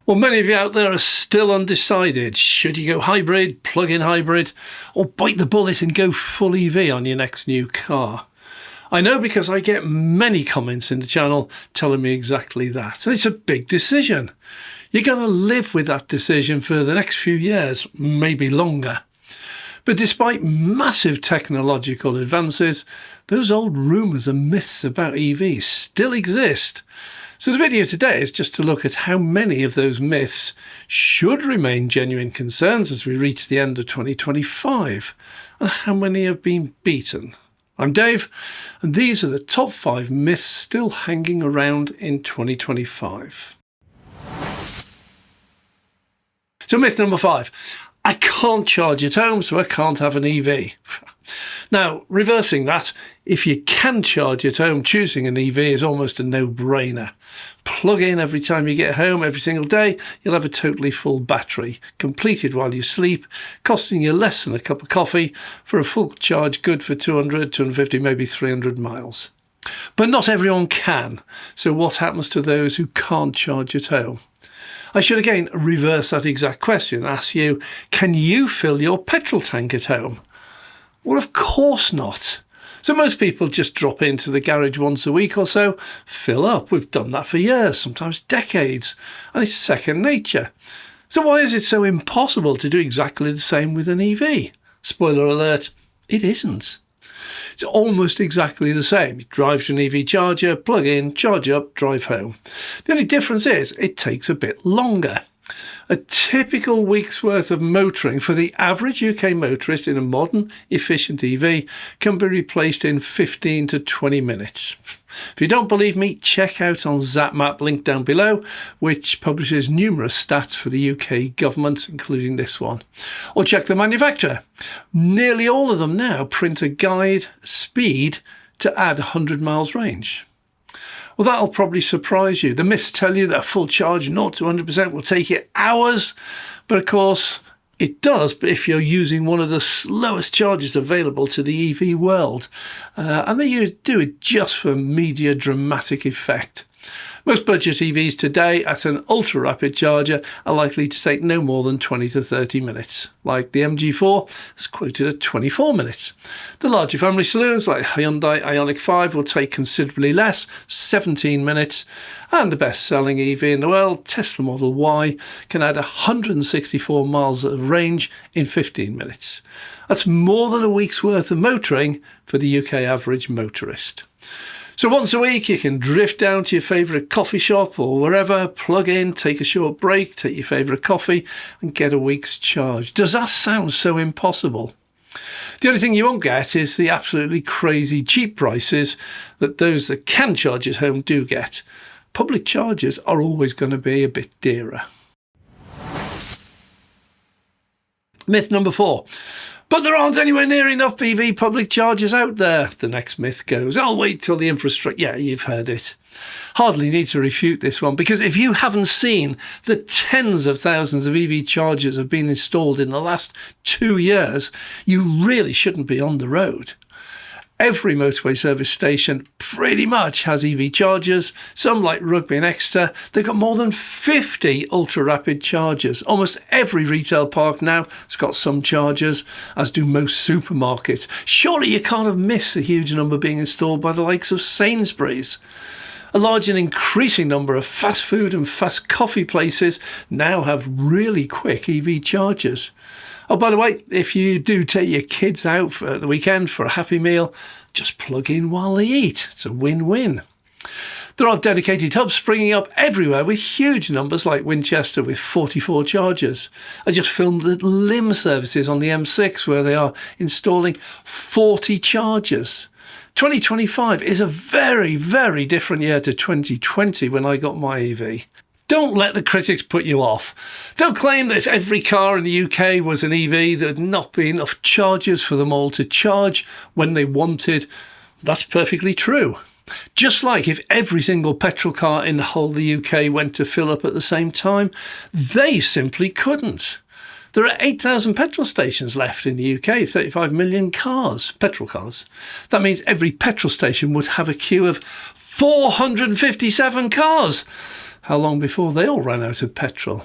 Well, many of you out there are still undecided. Should you go hybrid, plug-in hybrid, or bite the bullet and go full EV on your next new car? I know because I get many comments in the channel telling me exactly that. And it's a big decision. You're going to live with that decision for the next few years, maybe longer. But despite massive technological advances, those old rumours and myths about EVs still exist. So the video today is just to look at how many of those myths should remain genuine concerns as we reach the end of 2025, and how many have been beaten. I'm Dave, and these are the top 5 myths still hanging around in 2025. So myth number 5, I can't charge at home, so I can't have an EV. Now, reversing that, if you can charge at home, choosing an EV is almost a no-brainer. Plug in every time you get home, every single day, you'll have a totally full battery, completed while you sleep, costing you less than a cup of coffee for a full charge good for 200, 250, maybe 300 miles. But not everyone can, so what happens to those who can't charge at home? I should again reverse that exact question and ask you, can you fill your petrol tank at home? Well, of course not. So most people just drop into the garage once a week or so, fill up. We've done that for years, sometimes decades, and it's second nature. So why is it so impossible to do exactly the same with an EV? Spoiler alert, it isn't. It's almost exactly the same. You drive to an EV charger, plug in, charge up, drive home. The only difference is it takes a bit longer. A typical week's worth of motoring for the average UK motorist in a modern, efficient EV can be replaced in 15 to 20 minutes. If you don't believe me, check out on ZapMap, link down below, which publishes numerous stats for the UK government, including this one. Or check the manufacturer. Nearly all of them now print a guide speed to add 100 miles range. Well, that'll probably surprise you. The myths tell you that a full charge, 0 to 100%, will take you hours. But of course, it does, but if you're using one of the slowest chargers available to the EV world. And they do it just for media dramatic effect. Most budget EVs today at an ultra-rapid charger are likely to take no more than 20 to 30 minutes. Like the MG4 is quoted at 24 minutes. The larger family saloons like Hyundai Ioniq 5 will take considerably less, 17 minutes. And the best-selling EV in the world, Tesla Model Y, can add 164 miles of range in 15 minutes. That's more than a week's worth of motoring for the UK average motorist. So once a week, you can drift down to your favourite coffee shop or wherever, plug in, take a short break, take your favourite coffee and get a week's charge. Does that sound so impossible? The only thing you won't get is the absolutely crazy cheap prices that those that can charge at home do get. Public chargers are always going to be a bit dearer. Myth number 4. But there aren't anywhere near enough EV public chargers out there. The next myth goes, I'll wait till the infrastructure... Yeah, you've heard it. Hardly need to refute this one, because if you haven't seen the tens of thousands of EV chargers have been installed in the last 2 years, you really shouldn't be on the road. Every motorway service station pretty much has EV chargers. Some, like Rugby and Exeter, they've got more than 50 ultra-rapid chargers. Almost every retail park now has got some chargers, as do most supermarkets. Surely you can't have missed the huge number being installed by the likes of Sainsbury's. A large and increasing number of fast food and fast coffee places now have really quick EV chargers. Oh, by the way, if you do take your kids out for the weekend for a happy meal, just plug in while they eat. It's a win-win. There are dedicated hubs springing up everywhere with huge numbers, like Winchester with 44 chargers. I just filmed the limb services on the M6 where they are installing 40 chargers. 2025 is a very, very different year to 2020 when I got my EV. Don't let the critics put you off. They'll claim that if every car in the UK was an EV, there'd not be enough chargers for them all to charge when they wanted. That's perfectly true. Just like if every single petrol car in the whole of the UK went to fill up at the same time, they simply couldn't. There are 8,000 petrol stations left in the UK, 35 million cars, petrol cars. That means every petrol station would have a queue of 457 cars. how long before they all ran out of petrol?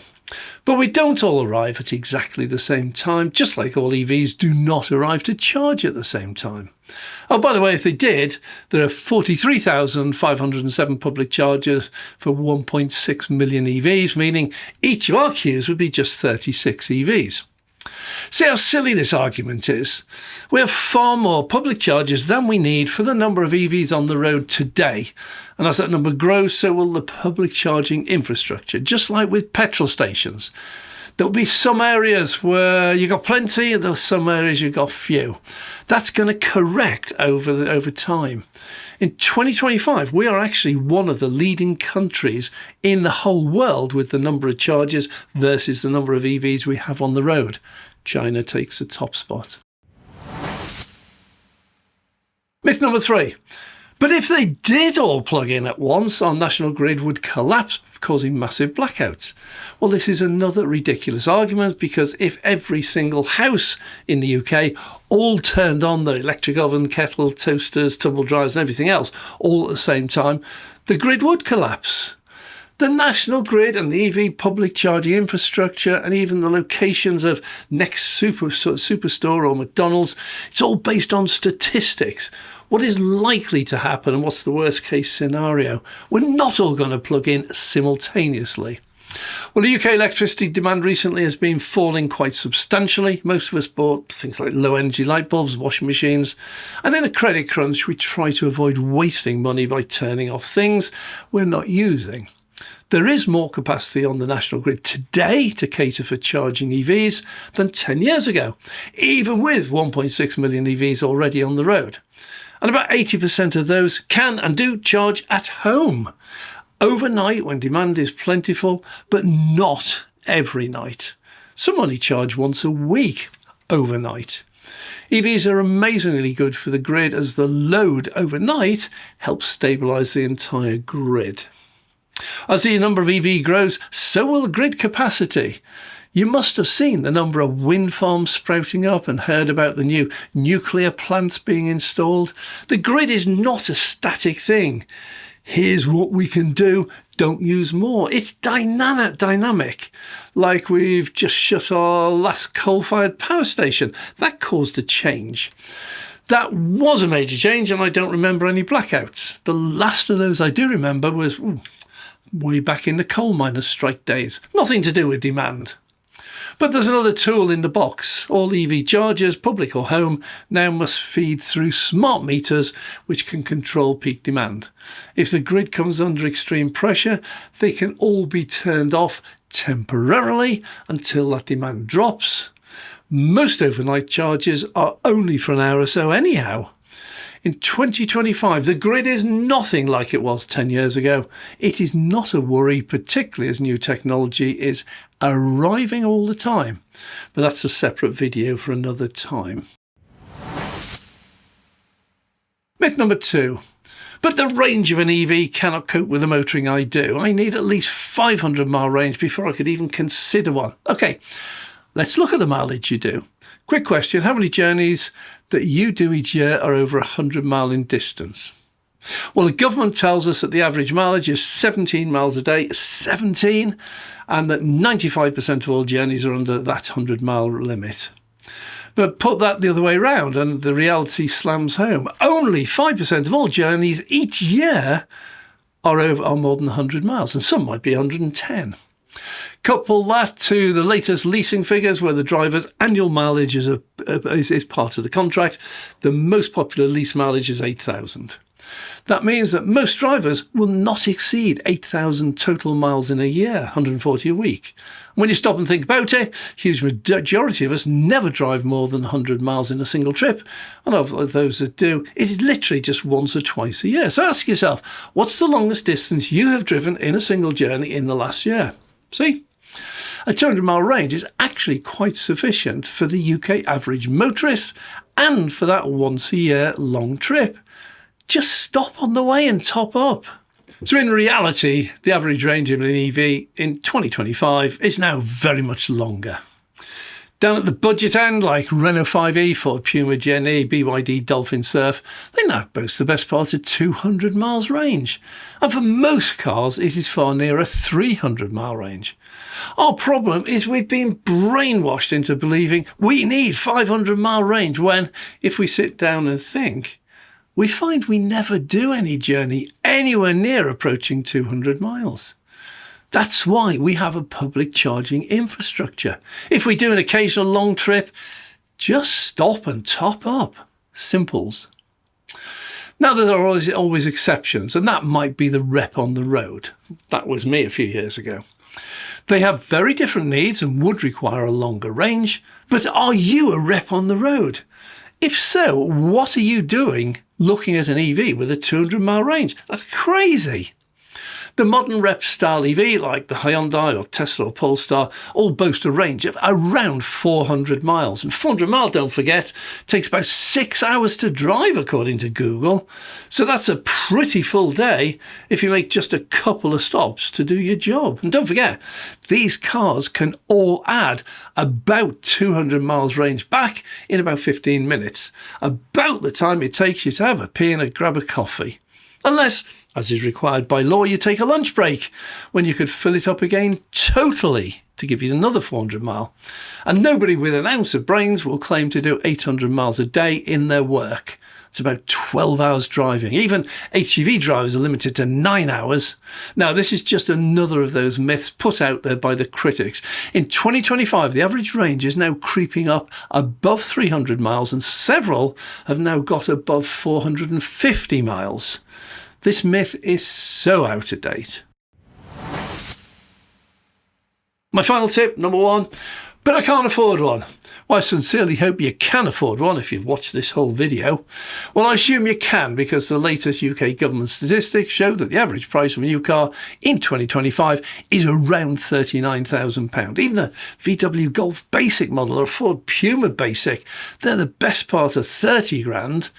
But we don't all arrive at exactly the same time, just like all EVs do not arrive to charge at the same time. Oh, by the way, if they did, there are 43,507 public chargers for 1.6 million EVs, meaning each of our queues would be just 36 EVs. See how silly this argument is? We have far more public chargers than we need for the number of EVs on the road today. And as that number grows, so will the public charging infrastructure, just like with petrol stations. There'll be some areas where you've got plenty, and there's some areas you've got few. That's going to correct over time. In 2025, we are actually one of the leading countries in the whole world with the number of chargers versus the number of EVs we have on the road. China takes the top spot. Myth number 3. But if they did all plug in at once, our national grid would collapse, causing massive blackouts. Well, this is another ridiculous argument, because if every single house in the UK all turned on their electric oven, kettle, toasters, tumble dryers and everything else all at the same time, the grid would collapse. The national grid and the EV public charging infrastructure and even the locations of next superstore or McDonald's, it's all based on statistics. What is likely to happen and what's the worst case scenario? We're not all going to plug in simultaneously. Well, the UK electricity demand recently has been falling quite substantially. Most of us bought things like low energy light bulbs, washing machines, and in a credit crunch we try to avoid wasting money by turning off things we're not using. There is more capacity on the national grid today to cater for charging EVs than 10 years ago, even with 1.6 million EVs already on the road. And about 80% of those can and do charge at home, overnight when demand is plentiful, but not every night. Some only charge once a week overnight. EVs are amazingly good for the grid, as the load overnight helps stabilise the entire grid. As the number of EV grows, so will the grid capacity. You must have seen the number of wind farms sprouting up and heard about the new nuclear plants being installed. The grid is not a static thing. Here's what we can do, don't use more. It's dynamic. Like we've just shut our last coal-fired power station. That caused a change. That was a major change, and I don't remember any blackouts. The last of those I do remember was way back in the coal miners' strike days. Nothing to do with demand. But there's another tool in the box. All EV chargers, public or home, now must feed through smart meters which can control peak demand. If the grid comes under extreme pressure, they can all be turned off temporarily until that demand drops. Most overnight charges are only for an hour or so anyhow. In 2025, the grid is nothing like it was 10 years ago. It is not a worry, particularly as new technology is arriving all the time. But that's a separate video for another time. Myth number 2. But the range of an EV cannot cope with the motoring I do. I need at least 500-mile range before I could even consider one. Okay, let's look at the mileage you do. Quick question, how many journeys that you do each year are over 100 mile in distance? Well, the government tells us that the average mileage is 17 miles a day, 17, and that 95% of all journeys are under that 100-mile limit. But put that the other way around and the reality slams home. Only 5% of all journeys each year are more than 100 miles, and some might be 110. Couple that to the latest leasing figures where the driver's annual mileage is part of the contract. The most popular lease mileage is 8,000. That means that most drivers will not exceed 8,000 total miles in a year, 140 a week. When you stop and think about it, a huge majority of us never drive more than 100 miles in a single trip. And of those that do, it is literally just once or twice a year. So ask yourself, what's the longest distance you have driven in a single journey in the last year? See? A 200-mile range is actually quite sufficient for the UK average motorist and for that once-a-year long trip. Just stop on the way and top up. So in reality, the average range of an EV in 2025 is now very much longer. Down at the budget end, like Renault 5e, Ford Puma Gen E, BYD Dolphin Surf, they now boast the best part of 200 miles range. And for most cars, it is far nearer 300 mile range. Our problem is we've been brainwashed into believing we need 500 mile range when, if we sit down and think, we find we never do any journey anywhere near approaching 200 miles. That's why we have a public charging infrastructure. If we do an occasional long trip, just stop and top up. Simples. Now, there are always exceptions, and that might be the rep on the road. That was me a few years ago. They have very different needs and would require a longer range, but are you a rep on the road? If so, what are you doing looking at an EV with a 200 mile range? That's crazy. The modern rep style EV, like the Hyundai or Tesla or Polestar, all boast a range of around 400 miles. And 400 miles, don't forget, takes about 6 hours to drive, according to Google. So that's a pretty full day if you make just a couple of stops to do your job. And don't forget, these cars can all add about 200 miles range back in about 15 minutes, about the time it takes you to have a pee and grab a coffee. Unless, as is required by law, you take a lunch break, when you could fill it up again totally to give you another 400 mile. And nobody with an ounce of brains will claim to do 800 miles a day in their work. It's about 12 hours driving. Even HGV drivers are limited to 9 hours. Now, this is just another of those myths put out there by the critics. In 2025, the average range is now creeping up above 300 miles, and several have now got above 450 miles. This myth is so out of date. My final tip, number 1, but I can't afford one. Well, I sincerely hope you can afford one if you've watched this whole video. Well, I assume you can, because the latest UK government statistics show that the average price of a new car in 2025 is around £39,000. Even a VW Golf Basic model or a Ford Puma Basic, they're the best part of 30 grand.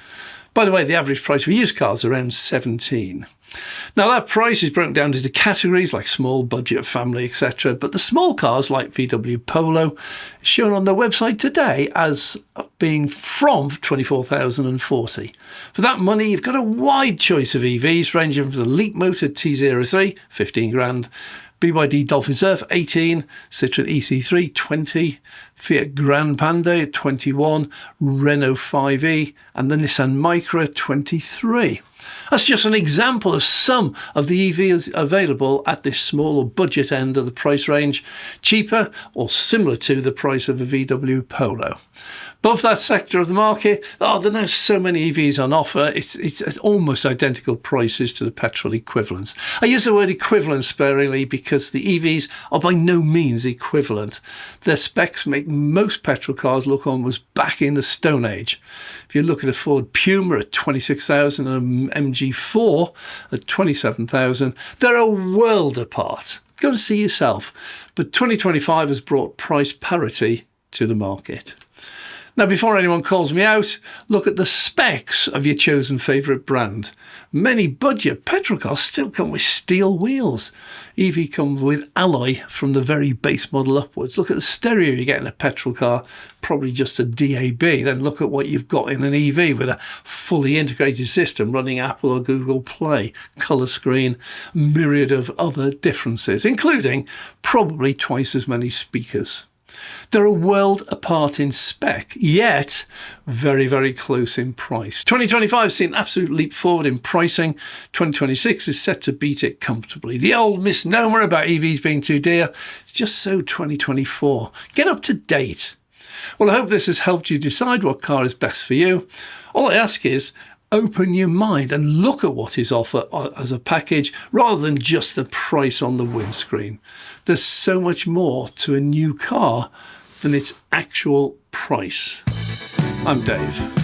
By the way, the average price for used cars is around 17. Now, that price is broken down into categories like small, budget, family, etc. But the small cars like VW Polo is shown on their website today as being from 24,040. For that money, you've got a wide choice of EVs ranging from the Leapmotor T03, 15 grand, BYD Dolphin Surf, 18, Citroen EC3, 20, Fiat Gran Panda, 21, Renault 5e, and the Nissan Micra, 23. That's just an example of some of the EVs available at this small or budget end of the price range, cheaper or similar to the price of a VW Polo. Above that sector of the market, there are now so many EVs on offer, it's almost identical prices to the petrol equivalents. I use the word equivalent sparingly because the EVs are by no means equivalent. Their specs make most petrol cars look almost back in the Stone Age. If you look at a Ford Puma at 26,000 and an MG4 at 27,000, they're a world apart. Go and see yourself. But 2025 has brought price parity to the market. Now, before anyone calls me out, look at the specs of your chosen favourite brand. Many budget petrol cars still come with steel wheels. EV comes with alloy from the very base model upwards. Look at the stereo you get in a petrol car, probably just a DAB. Then look at what you've got in an EV with a fully integrated system running Apple or Google Play, colour screen, myriad of other differences, including probably twice as many speakers. They're a world apart in spec, yet very, very close in price. 2025 has seen an absolute leap forward in pricing. 2026 is set to beat it comfortably. The old misnomer about EVs being too dear is just so 2024. Get up to date. Well, I hope this has helped you decide what car is best for you. All I ask is, open your mind and look at what is offered as a package rather than just the price on the windscreen. There's so much more to a new car than its actual price. I'm Dave.